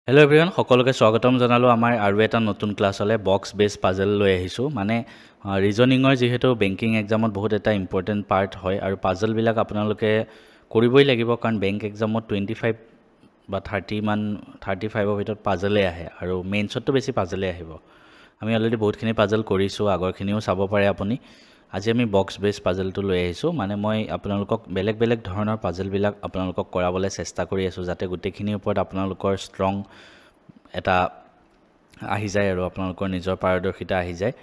Hello' everyone সকলোকে স্বাগতম জনালোঁ আমাৰ আৰু এটা নতুন ক্লাছলৈ বক্স বেছ পাজল লৈ আহিছোঁ মানে ৰিজনিঙৰ যিহেতু বেংকিং এক্সামত বহুত এটা ইম্পৰ্টেণ্ট পাৰ্ট হয় আৰু পাজলবিলাক আপোনালোকে কৰিবই লাগিব কাৰণ বেংক এক্সামত 25 বা 35ৰ ভিতৰত পাজলেই আহে আৰু মেইনছততো বেছি পাজলেই আহিব। আমি অলৰেডি বহুতখিনি পাজল কৰিছোঁ, আগৰখিনিও চাব পাৰে আপুনি। আজি আমি বক্স বেছ পাজলটো লৈ আহিছোঁ, মানে মই আপোনালোকক বেলেগ বেলেগ ধৰণৰ পাজলবিলাক আপোনালোকক কৰাবলৈ চেষ্টা কৰি আছোঁ যাতে গোটেইখিনিৰ ওপৰত আপোনালোকৰ ষ্ট্ৰং এটা আহি যায় আৰু আপোনালোকৰ নিজৰ পাৰদৰ্শিতা আহি যায়।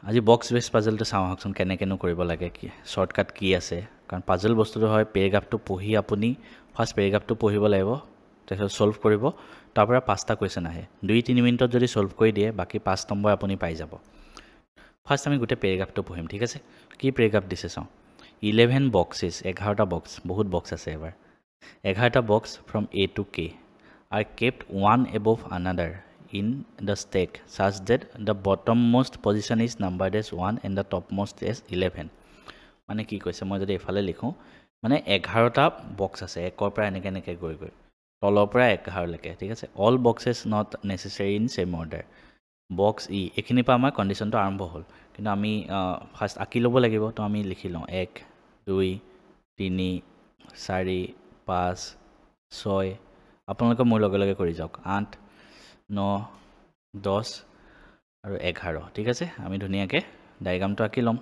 আজি বক্স বেছ পাজলটো চাওঁ আহকচোন কেনেকৈনো কৰিব লাগে, কি শ্বৰ্টকাট কি আছে। কাৰণ পাজল বস্তুটো হয় পেৰেগ্ৰাফটো পঢ়ি আপুনি ফাৰ্ষ্ট পেৰেগ্ৰাফটো পঢ়িব লাগিব, তাৰপিছত ছল্ভ কৰিব, তাৰপৰা 5টা কুৱেশ্যন আহে। 2-3 মিনিটত যদি ছল্ভ কৰি দিয়ে বাকী 5 নম্বৰ আপুনি পাই যাব। ফাৰ্ষ্ট আমি গোটেই পেৰেগ্ৰাফটো পঢ়িম, ঠিক আছে। কি পেৰেগ্ৰাফ দিছে চাওঁ। 11 বক্সেছ, 11টা বক্স, বহুত বক্স আছে এবাৰ। 11টা box from A to K are kept one above another in the stack such that the bottommost position is numbered as 1 and the topmost as 11. মানে কি কৈছে, মই যদি এফালে লিখোঁ মানে 11টা বক্স আছে, একৰ পৰা এনেকৈ গৈ তলৰ পৰা 11লৈকে, ঠিক আছে। All boxes not necessary in same order. Box E এইখিনিৰ পৰা আমাৰ কণ্ডিশ্যনটো আৰম্ভ হ'ল, কিন্তু আমি ফাৰ্ষ্ট আঁকি ল'ব লাগিব। তো আমি লিখি লওঁ 1 2 3 4 5 6, আপোনালোকে মোৰ লগে লগে কৰি যাওক, 8 9 10 আৰু 11, ঠিক আছে। আমি ধুনীয়াকৈ ডায়েগ্ৰামটো আঁকি ল'ম।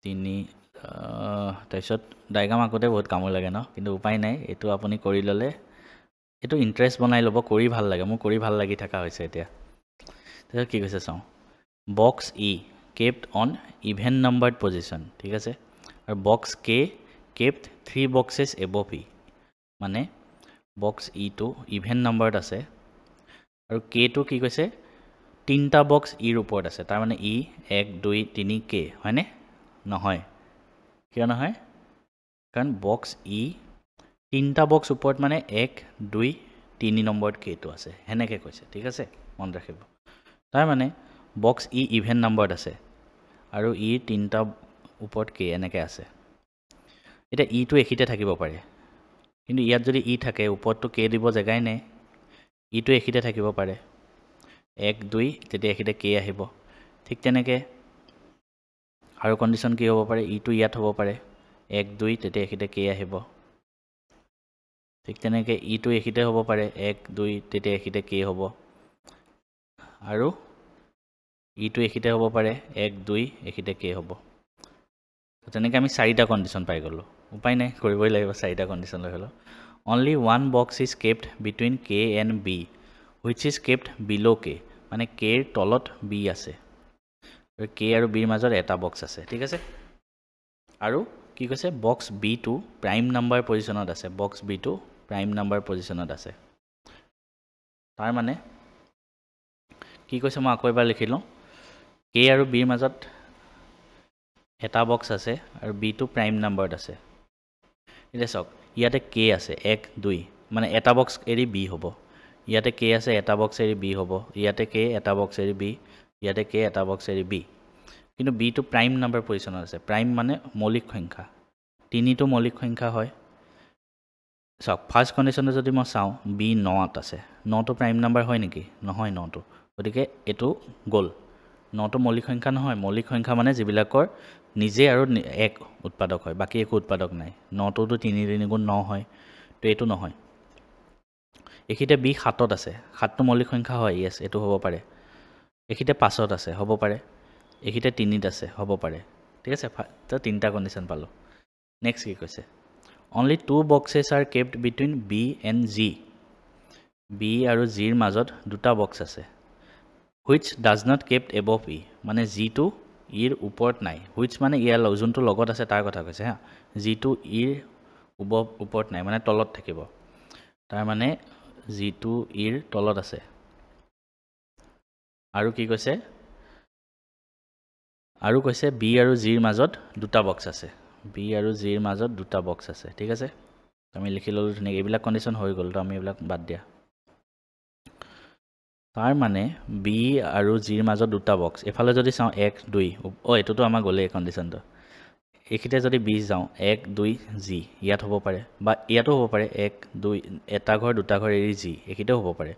3 তাৰপিছত ডায়েগ্ৰাম আঁকোতে বহুত কামো লাগে ন, কিন্তু উপায় নাই, এইটো আপুনি কৰি ল'লে এইটো ইণ্টাৰেষ্ট বনাই ল'ব, কৰি ভাল লাগে, মোৰ কৰি ভাল লাগি থকা হৈছে এতিয়া। তাৰপিছত কি কৈছে চাওঁ, box E kept on even numbered position, ঠিক আছে। আৰু box K kept 3 boxes above E, মানে বক্স ইটো ইভেন নাম্বাৰত আছে আৰু কেটো কি কৈছে 3টা বক্স ইৰ ওপৰত আছে, তাৰমানে ই 1 2 3 কে, হয়নে? নহয়, কিয় নহয়? কাৰণ বক্স ই 3টা বক্স ওপৰত মানে 1 2 3 নম্বৰত কেটো আছে, সেনেকৈ কৈছে, ঠিক আছে, মনত ৰাখিব। তাৰমানে বক্স ই ইভেন নাম্বাৰত আছে আৰু ই 3টা ওপৰত কে এনেকৈ আছে। এতিয়া ইটো এখিতে থাকিব পাৰে, কিন্তু ইয়াত যদি ই থাকে ওপৰতটো কে দিব জেগাই নাই, ইটো এখিতে থাকিব পাৰে 1 2, তেতিয়া এখিতে কে আহিব। ঠিক তেনেকৈ আৰু কণ্ডিশ্যন কি হ'ব পাৰে, ইটো ইয়াত হ'ব পাৰে 1 2, তেতিয়া এখিতে কে আহিব। ঠিক তেনেকৈ ইটো এখিতে হ'ব পাৰে 1 2, তেতিয়া এখিতে কে হ'ব। আৰু ইটো এখিতে হ'ব পাৰে 1 2, এখিতে কে হ'ব। তেনেকৈ আমি 4টা কণ্ডিশ্যন পাই গ'লোঁ, উপায় নাই, কৰিবই লাগিব, 4টা কণ্ডিশ্যন লৈ হ'লেও। Only 1 box is kept between K and B which is kept below' K, মানে কেৰ তলত বি আছে, কে আৰু বিৰ মাজত এটা বক্স আছে, ঠিক আছে। আৰু কি কৈছে, বক্স বিটো প্ৰাইম নাম্বাৰ পজিশ্যনত আছে, বক্স বিটো প্ৰাইম নাম্বাৰ পজিশ্যনত আছে। তাৰমানে কি কৈছে মই আকৌ এবাৰ লিখি লওঁ, কে আৰু বিৰ মাজত এটা বক্স আছে আৰু বিটো প্ৰাইম নাম্বাৰত আছে। এতিয়া চাওক, ইয়াতে কে আছে 1 2, মানে এটা বক্স এৰি বি হ'ব, ইয়াতে কে আছে এটা বক্স এৰি বি হ'ব, ইয়াতে কে এটা বক্স এৰি বি, ইয়াতে কে এটা বক্স এৰি বি, কিন্তু বিটো প্ৰাইম নাম্বাৰ পজিশ্যনত আছে। প্ৰাইম মানে মৌলিক সংখ্যা, 3টো মৌলিক সংখ্যা হয়। চাওক ফাৰ্ষ্ট কণ্ডিশ্যনটো যদি মই চাওঁ, বি 9ত আছে, 9টো প্ৰাইম নাম্বাৰ হয় নেকি? নহয় 9টো, গতিকে এইটো গ'ল। 9টো মৌলিক সংখ্যা নহয়, মৌলিক সংখ্যা মানে যিবিলাকৰ নিজে আৰু 1 উৎপাদক হয়, বাকী একো উৎপাদক নাই। 9টোতো 3 3 গুণ 9 হয়, তো এইটো নহয়। এইখিতে বি 7ত আছে, 7টো মৌলিক সংখ্যা হয়, য়েছ, এইটো হ'ব পাৰে। এইখিতে 5ত আছে, হ'ব পাৰে। এইখিতে 3ত আছে, হ'ব পাৰে, ঠিক আছে। তো 3টা কণ্ডিশ্যন পালোঁ। নেক্সট কি কৈছে, only 2 boxes are kept between B and G, B আৰু জিৰ মাজত 2টা বক্স আছে। Which does not kept above E, মানে জিটো ইৰ ওপৰত নাই, হুইচ মানে ইয়াৰ যোনটো লগত আছে তাৰ কথা কৈছে হা, জিটো ইৰ ওপৰত নাই, মানে তলত থাকিব, তাৰমানে জিটো ইৰ তলত আছে। আৰু কি কৈছে, আৰু কৈছে বি আৰু জিৰ মাজত 2টা বক্স আছে, বি আৰু জিৰ মাজত 2টা বক্স আছে, ঠিক আছে। আমি লিখি ল'লোঁ ধুনীয়াকৈ, এইবিলাক কণ্ডিশ্যন হৈ গ'ল, তো আমি এইবিলাক বাদ দিয়া। তাৰ মানে বি আৰু জিৰ মাজত 2টা বক্স, এফালে যদি চাওঁ 1 2, এইটোতো আমাৰ গ'লেই কণ্ডিশ্যনটো, এইখিতে যদি 20 যাওঁ 1 2 জি ইয়াত হ'ব পাৰে বা ইয়াতো হ'ব পাৰে 1 2 এটা ঘৰ দুটা ঘৰ এৰি জি এইখিতেও হ'ব পাৰে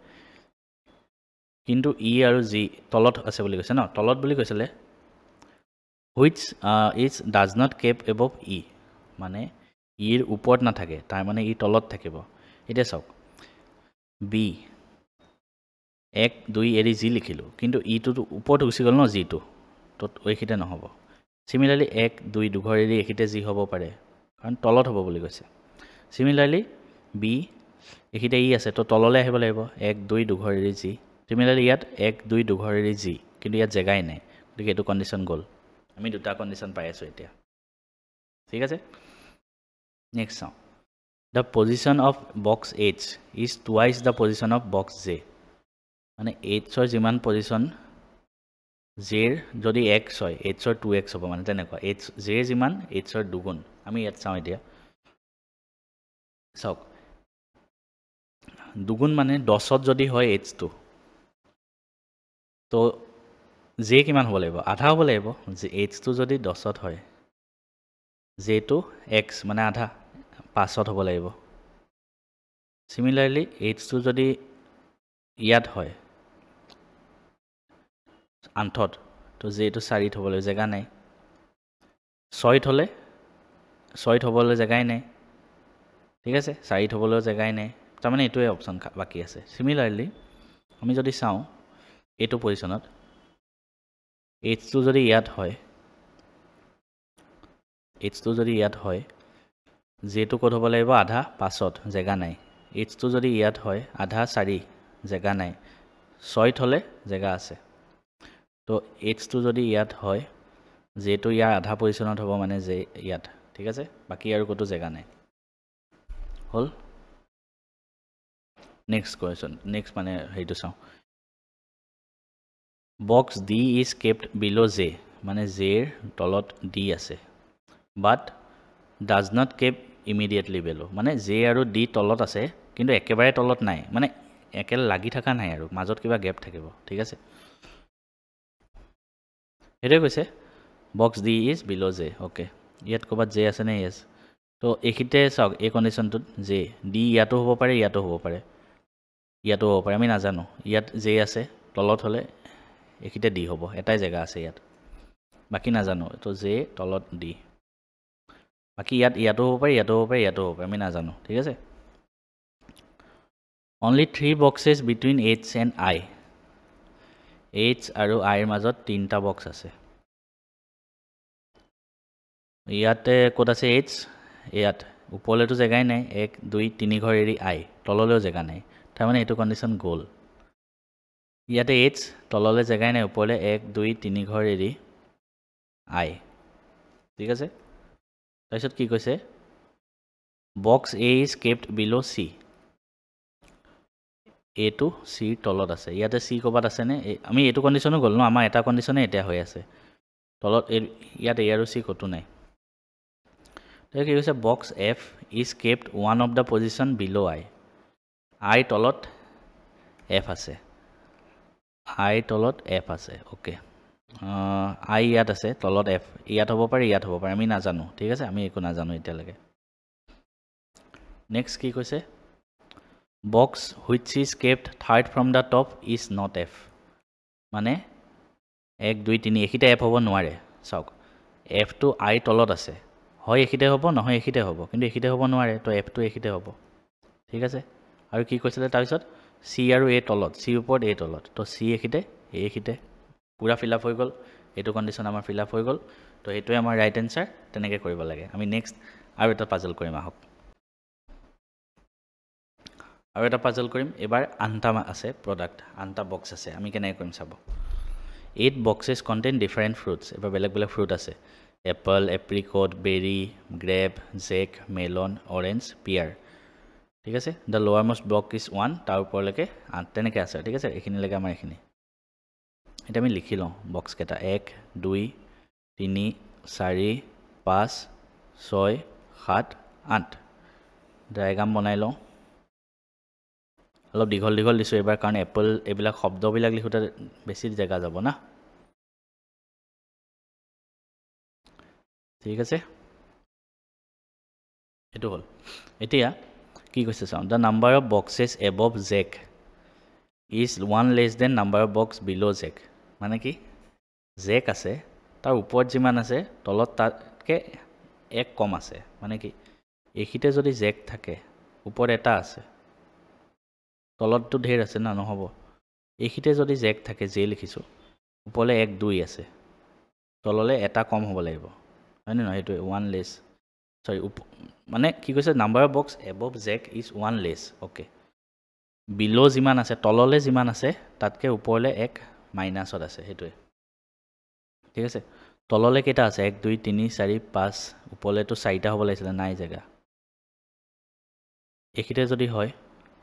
কিন্তু ই আৰু জি তলত আছে বুলি কৈছে ন তলত বুলি কৈছিলে which is does not keep above e মানে ইৰ ওপৰত নাথাকে তাৰ মানে ই তলত থাকিব এতিয়া চাওক বি 1 2 এৰি জি লিখিলোঁ কিন্তু ইটো ওপৰত গুচি গ'ল ন জিটো তো এইখিতে নহ'ব সিমিলাৰলি 1 2 দুঘৰ এৰি এইখিতে জি হ'ব পাৰে কাৰণ তলত হ'ব বুলি কৈছে সিমিলাৰলি বি এইখিতে ই আছে তো তললৈ আহিব লাগিব 1 2 দুঘৰ এৰি জি সিমিলাৰলি ইয়াত 1 2 দুঘৰ এৰি জি কিন্তু ইয়াত জেগাই নাই গতিকে এইটো কণ্ডিশ্যন গ'ল আমি দুটা কণ্ডিশ্যন পাই আছোঁ এতিয়া ঠিক আছে নেক্সট চাওঁ the position of box H is twice the position of box J মানে এইচৰ যিমান পজিশ্যন জেৰ যদি এক্স হয় এইচৰ 2x হ'ব মানে তেনেকুৱা এইচ জে যিমান এইচৰ দুগুণ আমি ইয়াত চাওঁ এতিয়া চাওক দুগুণ মানে 10ত যদি হয় এইচটো তো জে কিমান হ'ব লাগিব আধা হ'ব লাগিব যে এইচটো যদি 10ত হয় জেটো এক্স মানে আধা 5ত হ'ব লাগিব সিমিলাৰলি এইচটো যদি ইয়াত হয় 8ত তো জেটো 4ত হ'বলৈ জেগা নাই 6ত হ'লে 6ত হ'বলৈ জেগাই নাই ঠিক আছে 4ত হ'বলৈ জেগাই নাই তাৰমানে এইটোৱে অপশ্যন বাকী আছে সিমিলাৰলি আমি যদি চাওঁ এইটো পজিশ্যনত এইচটো যদি ইয়াত হয় এইচটো যদি ইয়াত হয় জেটো ক'ত হ'ব লাগিব আধা 5ত জেগা নাই এইচটো যদি ইয়াত হয় আধা 4 জেগা নাই 6ত হ'লে জেগা আছে তো এইচটো যদি ইয়াত হয় জেটো ইয়াৰ আধা পজিশ্যনত হ'ব মানে জে ইয়াত ঠিক আছে বাকী আৰু ক'তো জেগা নাই হ'ল নেক্সট কুৱেশ্যন নেক্সট মানে হেৰিটো চাওঁ box D is kept bill' J মানে জেৰ তলত ডি আছে বাট ডাজ নট কেপ ইমিডিয়েটলি বিল' মানে জে আৰু ডি তলত আছে কিন্তু একেবাৰে তলত নাই মানে একেলগে লাগি থকা নাই আৰু মাজত কিবা গেপ থাকিব ঠিক আছে সেইটোৱে কৈছে box D is bill' J okay ইয়াত ক'ৰবাত জে আছে নে য়েছ তো এইখিতে চাওক এই কণ্ডিশ্যনটোত জে ডি ইয়াতো হ'ব পাৰে ইয়াতো হ'ব পাৰে ইয়াতো হ'ব পাৰে আমি নাজানো ইয়াত জে আছে তলত হ'লে এইখিতে ডি হ'ব এটাই জেগা আছে ইয়াত বাকী নাজানো তো জে তলত ডি বাকী ইয়াতো হ'ব পাৰে ইয়াতো হ'ব পাৰে ইয়াতো হ'ব পাৰে আমি নাজানো ঠিক আছে only 3 boxes between H and I H আৰু আইৰ মাজত 3টা বক্স আছে ইয়াতে ক'ত আছে এইচ ইয়াত ওপৰলৈতো জেগাই নাই 1 2 3 ঘৰ এৰি আই তললৈও জেগা নাই তাৰমানে এইটো কণ্ডিশ্যন গ'ল ইয়াতে এইচ তললৈ জেগাই নাই ওপৰলৈ 1 2 3 ঘৰ এৰি আই ঠিক আছে তাৰপিছত কি কৈছে box A is kept bill' C এটো চিৰ তলত আছে ইয়াতে চি ক'ৰবাত আছেনে আমি এইটো কণ্ডিশ্যনো গ'ল ন আমাৰ এটা কণ্ডিশ্যনে এতিয়া হৈ আছে তলত ইয়াত এ আৰু চি ক'তো নাই তো কি কৈছে box F is kept one of the position below' I তলত এফ আছে আই তলত এফ আছে অ'কে আই ইয়াত আছে তলত এফ ইয়াত হ'ব পাৰে ইয়াত হ'ব পাৰে আমি নাজানো ঠিক আছে আমি একো নাজানো এতিয়ালৈকে নেক্সট কি কৈছে box which is kept third from the top is not F মানে 1 2 3 এইখিতে এফ হ'ব নোৱাৰে চাওক এফটো আই তলত আছে হয় এইখিতে হ'ব নহয় এইখিতে হ'ব কিন্তু এইখিতে হ'ব নোৱাৰে তো এফটো এইখিতে হ'ব ঠিক আছে আৰু কি কৈছিলে তাৰপিছত চি আৰু এ তলত চি ওপৰত এ তলত তো চি এইখিতে পূৰা ফিল আপ হৈ গ'ল এইটো কণ্ডিশ্যন আমাৰ ফিল আপ হৈ গ'ল তো এইটোৱে আমাৰ ৰাইট এনচাৰ তেনেকৈ কৰিব লাগে আমি নেক্সট আৰু এটা পাজল কৰিম আহক আৰু এটা পাজল কৰিম এবাৰ আনটা আছে প্ৰডাক্ট আনটা বক্স আছে আমি কেনেকৈ কৰিম চাব 8 বক্সেছ কণ্টেইন ডিফাৰেণ্ট ফ্ৰুটছ এবাৰ বেলেগ বেলেগ ফ্ৰুট আছে apple apricot berry grape jack melon orange pear ঠিক আছে দ্য লোৱাৰ মষ্ট ব্লক ইজ 1 তাৰ ওপৰলৈকে তেনেকৈ আছে ঠিক আছে এইখিনিলৈকে আমাৰ এইখিনি এটা আমি লিখি লওঁ বক্স কেইটা 1 2 3 4 5 6 7 8 ডায়েগ্ৰাম বনাই লওঁ অলপ দীঘল দীঘল দিছোঁ এইবাৰ কাৰণ এপল এইবিলাক শব্দবিলাক লিখোঁতে বেছি জেগা যাব না ঠিক আছে এইটো হ'ল এতিয়া কি কৈছে চাওঁ the number of boxes above jack is 1 less than number of box below' jack মানে কি জেক আছে তাৰ ওপৰত যিমান আছে তলত তাতকৈ এক কম আছে মানে কি এইখিতে যদি জেক থাকে ওপৰত এটা আছে তলততো ঢেৰ আছে না নহ'ব এইখিতে যদি জেক থাকে জে লিখিছোঁ ওপৰলৈ 1 2 আছে তললৈ এটা কম হ'ব লাগিব হয়নে নহয় সেইটোৱে 1 লেছ চৰি মানে কি কৈছে number of box above jack is 1 less okay below' যিমান আছে তললৈ যিমান আছে তাতকৈ ওপৰলৈ 1 মাইনাছত আছে সেইটোৱে ঠিক আছে তললৈ কেইটা আছে 1 2 3 4 5 ওপৰলৈতো 4টা হ'ব লাগিছিলে নাই জেগা এইখিতে যদি হয়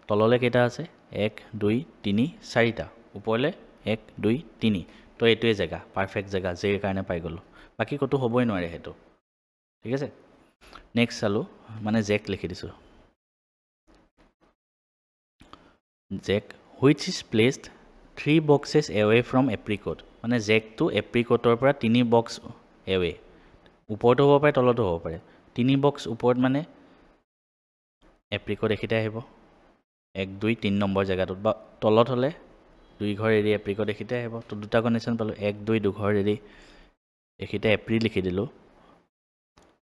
তললৈ কেইটা আছে 1 2 3 4টা ওপৰলৈ 1 2 3 তো এইটোৱে জেগা পাৰফেক্ট জেগা জেৰ কাৰণে পাই গ'লোঁ বাকী ক'তো হ'বই নোৱাৰে সেইটো ঠিক আছে নেক্সট চালোঁ মানে জেক লিখি দিছোঁ jack which is placed 3 boxes away from apricot মানে জেকটো এপ্ৰিকটৰ পৰা 3 বক্স এৱে ওপৰতো হ'ব পাৰে তলতো হ'ব পাৰে 3 বক্স ওপৰত মানে এপ্ৰিকট এইখিতে আহিব 1 2 3 নম্বৰ জেগাটোত বা তলত হ'লে 2 ঘৰ এৰি এপ্ৰিকট এইখিতে আহিব তো দুটা কণ্ডিশ্যন পালোঁ 1 2 2ঘৰ এৰি এইখিতে এপ্ৰিল লিখি দিলোঁ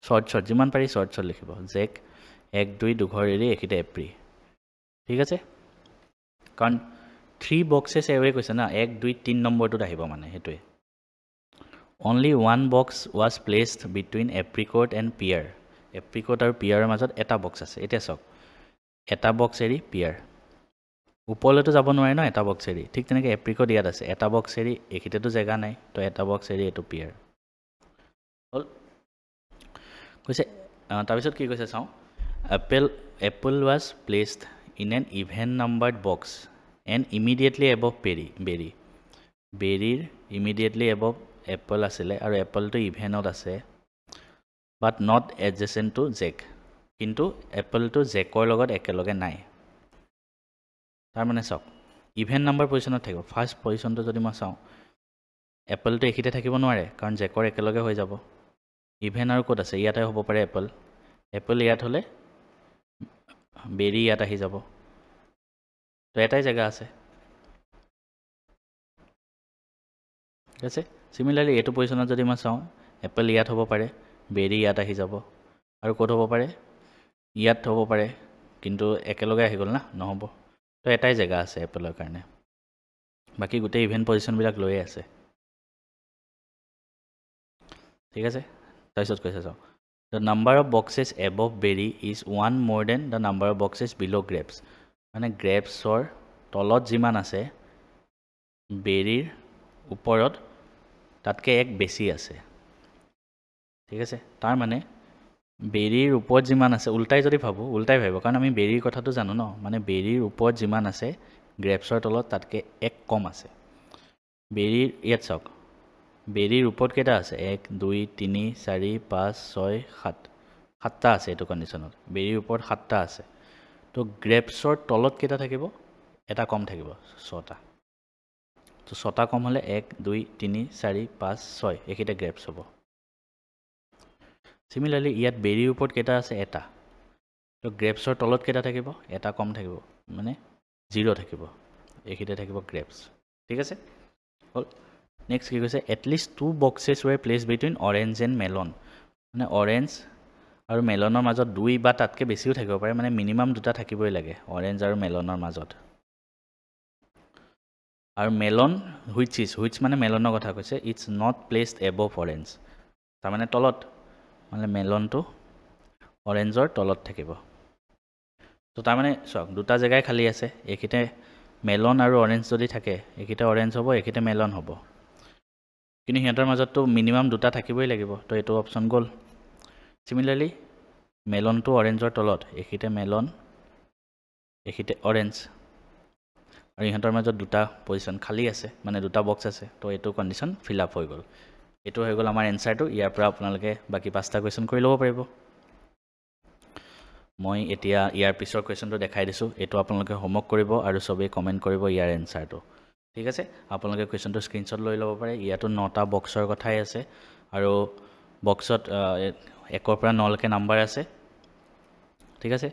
শ্বৰ্ট যিমান পাৰি শ্বৰ্ট লিখিব জেক 1 2 2ঘৰ এৰি এইখিতে এপ্ৰিল ঠিক আছে কাৰণ 3 বক্সেছ এৱে কৈছে না 1 2 3 নম্বৰটোত আহিব মানে সেইটোৱে only 1 box was placed between apricot and pear apricot আৰু পিয়াৰৰ মাজত এটা বক্স আছে এতিয়া চাওক এটা বক্স এৰি পিয়াৰ ওপৰলৈতো যাব নোৱাৰে ন এটা বক্স এৰি ঠিক তেনেকৈ এপ্ৰিকট ইয়াত আছে এটা বক্স এৰি এইখিতেতো জেগা নাই তো এটা বক্স এৰি এইটো পিয়াৰ হ'ল কৈছে তাৰপিছত কি কৈছে চাওঁ apple was placed in an even numbered box and immediately above বেৰীৰ ইমিডিয়েটলি এবভ এপল আছিলে আৰু এপলটো ইভেনত আছে but not adjacent to jack কিন্তু এপলটো জেকৰ লগত একেলগে নাই তাৰমানে চাওক ইভেন নাম্বাৰ পজিশ্যনত থাকিব ফাৰ্ষ্ট পজিশ্যনটো যদি মই চাওঁ এপলটো এইখিতে থাকিব নোৱাৰে কাৰণ জেকৰ একেলগে হৈ যাব ইভেন আৰু ক'ত আছে ইয়াতে হ'ব পাৰে এপল ইয়াত হ'লে বেৰী ইয়াত আহি যাব তো এটাই জেগা আছে ঠিক আছে চিমিলাৰলি এইটো পজিশ্যনত যদি মই চাওঁ এপল ইয়াত হ'ব পাৰে বেৰী ইয়াত আহি যাব আৰু ক'ত হ'ব পাৰে ইয়াত হ'ব পাৰে কিন্তু একেলগে আহি গ'ল না নহ'ব তো এটাই জেগা আছে এপলৰ কাৰণে বাকী গোটেই ইভেণ্ট পজিশ্যনবিলাক লৈয়ে আছে ঠিক আছে তাৰপিছত কৈছে চাওঁ the number of boxes above berry is 1 more than the number of boxes below' grapes মানে গ্ৰেপছৰ তলত যিমান আছে বেৰীৰ ওপৰত তাতকৈ 1 বেছি আছে ঠিক আছে তাৰ মানে বেৰীৰ ওপৰত যিমান আছে উল্টাই ভাবিব কাৰণ আমি বেৰীৰ কথাটো জানো ন মানে বেৰীৰ ওপৰত যিমান আছে গ্ৰেপছৰ তলত তাতকৈ 1 কম আছে বেৰীৰ ইয়াত চাওক বেৰীৰ ওপৰত কেইটা আছে 1 2 3 4 5 6 7 7টা আছে এইটো কণ্ডিশ্যনত বেৰীৰ ওপৰত 7টা আছে তো গ্ৰেপছৰ তলত কেইটা থাকিব এটা কম থাকিব 6টা তো 6টা কম হ'লে 1 2 3 4 5 6 এইখিতে গ্ৰেপছ হ'ব চিমিলাৰলি ইয়াত বেৰীৰ ওপৰত কেইটা আছে এটা তো গ্ৰেপছৰ তলত কেইটা থাকিব এটা কম থাকিব মানে 0 থাকিব এইখিতে থাকিব গ্ৰেপছ ঠিক আছে হ'ল নেক্সট কি কৈছে at least 2 boxes were place between orange and melon মানে অৰেঞ্জ আৰু মেলনৰ মাজত 2 বা তাতকৈ বেছিও থাকিব পাৰে মানে মিনিমাম 2টা থাকিবই লাগে অৰেঞ্জ আৰু মেলনৰ মাজত আৰু মেলন হুইচ মানে মেলনৰ কথা কৈছে it's not placed above orange তাৰমানে তলত মানে মেলনটো অৰেঞ্জৰ তলত থাকিব তো তাৰমানে চাওক 2টা জেগাই খালী আছে এইখিতে মেলন আৰু অৰেঞ্জ যদি থাকে এইখিতে অৰেঞ্জ হ'ব এইখিতে মেলন হ'ব কিন্তু সিহঁতৰ মাজততো মিনিমাম 2টা থাকিবই লাগিব তো এইটো অপশ্যন গ'ল চিমিলাৰলি মেলনটো অৰেঞ্জৰ তলত এইখিতে মেলন এইখিতে অৰেঞ্জ আৰু ইহঁতৰ মাজত 2টা পজিশ্যন খালী আছে মানে 2টা বক্স আছে তো এইটো কণ্ডিশ্যন ফিল আপ হৈ গ'ল এইটো হৈ গ'ল আমাৰ এনচাৰটো ইয়াৰ পৰা আপোনালোকে বাকী 5টা কুৱেশ্যন কৰি ল'ব পাৰিব মই এতিয়া ইয়াৰ পিছৰ কুৱেশ্যনটো দেখাই দিছোঁ এইটো আপোনালোকে হোমৱৰ্ক কৰিব আৰু চবেই কমেণ্ট কৰিব ইয়াৰ এনচাৰটো ঠিক আছে আপোনালোকে কুৱেশ্যনটো স্ক্ৰীনশ্বট লৈ ল'ব পাৰে ইয়াতো 9টা বক্সৰ কথাই আছে আৰু বক্সত 1 পৰা 9লৈকে নাম্বাৰ আছে ঠিক আছে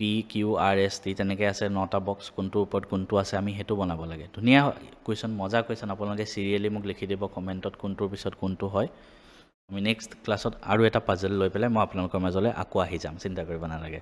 P Q R S T তেনেকৈ আছে 9টা বক্স কোনটোৰ ওপৰত কোনটো আছে আমি সেইটো বনাব লাগে ধুনীয়া কুৱেশ্যন মজা কুৱেশ্যন আপোনালোকে চিৰিয়েলি মোক লিখি দিব কমেণ্টত কোনটোৰ পিছত কোনটো হয় আমি নেক্সট ক্লাছত আৰু এটা পাজল লৈ পেলাই মই আপোনালোকৰ মাজলৈ আকৌ আহি যাম চিন্তা কৰিব নালাগে